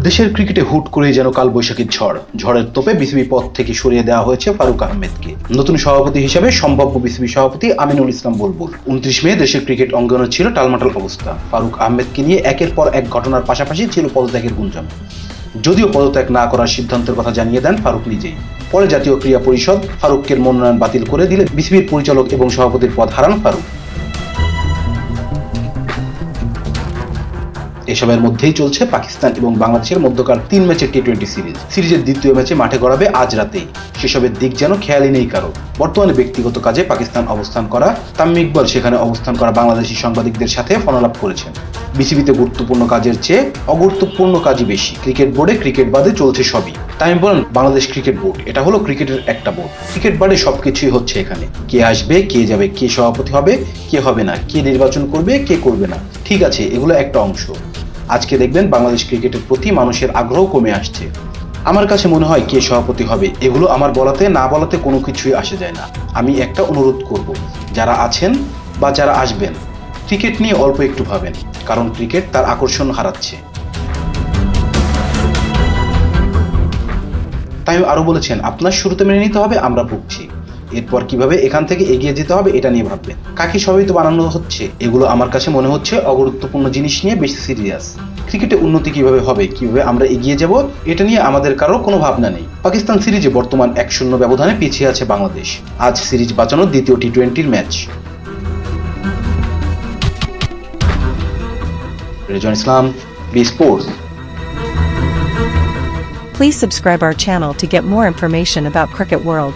দেশের ক্রিকেটে হুট করেই যেন কালবৈশাখীর ঝড়ের তোপে বিসিবি পদ থেকে সরিয়ে দেওয়া হয়েছে ফারুক আহমেদকে। নতুন সভাপতি হিসেবে সম্ভাব্য বিসিবি সভাপতি আমিনুল ইসলাম বুলবুল। 29 মে দেশের ক্রিকেট অঙ্গনে ছিল টালমাটাল অবস্থা। ফারুক আহমেদকে নিয়ে একের পর এক ঘটনার পাশাপাশি ছিল পদত্যাগের গুঞ্জন। যদিও পদত্যাগ না করার সিদ্ধান্তের কথা জানিয়ে দেন ফারুক নিজেই। পরে জাতীয় ক্রীড়া পরিষদ ফারুকের মনোনয়ন বাতিল করে দিলে বিসিবির পরিচালক এবং সভাপতির পদ হারান ফারুক। এসবের মধ্যেই চলছে পাকিস্তান এবং বাংলাদেশের মধ্যকার 3 ম্যাচের টি-20 সিরিজের দ্বিতীয় ম্যাচে মাঠে গড়াবে আজ রাতেই। সেসবের দিক যেন খেয়ালই নেই কারো। বর্তমানে ব্যক্তিগত কাজে পাকিস্তান অবস্থান করা তামিম ইকবাল সেখানে অবস্থান করা বাংলাদেশি সাংবাদিকদের সাথে ফোনালাপ করেছেন। বিসিবিতে গুরুত্বপূর্ণ কাজের চেয়ে অগুরুত্বপূর্ণ কাজই বেশি। ক্রিকেট বোর্ডে ক্রিকেট বাদে চলছে সবই। তামিম বলেন, বাংলাদেশ ক্রিকেট বোর্ড এটা হলো ক্রিকেটের একটা বোর্ড। ক্রিকেট বাদে সবকিছুই হচ্ছে এখানে। কে আসবে, কে যাবে, কে সভাপতি হবে, কে হবে না, কে নির্বাচন করবে, কে করবে না, ঠিক আছে, এগুলো একটা অংশ। আজকে দেখবেন বাংলাদেশ ক্রিকেটের প্রতি মানুষের আগ্রহ কমে আসছে। আমার কাছে মনে হয় কে সভাপতি হবে এগুলো আমার বলাতে না বলাতে কোনো কিছুই আসে যায় না। আমি একটা অনুরোধ করব, যারা আছেন বা যারা আসবেন, ক্রিকেট নিয়ে অল্প একটু ভাবেন, কারণ ক্রিকেট তার আকর্ষণ হারাচ্ছে। তাই আরো বলেছেন, আপনার শুরুতে মেনে নিতে হবে আমরা ভুগছি, এরপর কিভাবে এখান থেকে এগিয়ে যেতে হবে এটা নিয়ে ভাববেন। কাকি সবই তো বানানো হচ্ছে, এগুলো আমার কাছে মনে হচ্ছে অগুরুত্বপূর্ণ জিনিস নিয়ে বেশি সিরিয়াস। ক্রিকেটে উন্নতি কিভাবে হবে, কিভাবে আমরা এগিয়ে যাব, এটা নিয়ে আমাদের কারো কোনো ভাবনা নেই। পাকিস্তান সিরিজে বর্তমান 1-0 ব্যবধানে পিছিয়ে আছে বাংলাদেশ। আজ সিরিজ বাঁচানোর দ্বিতীয় টি-20 match. Rezon Islam, B sports. Please subscribe our channel to get more information about Cricket World.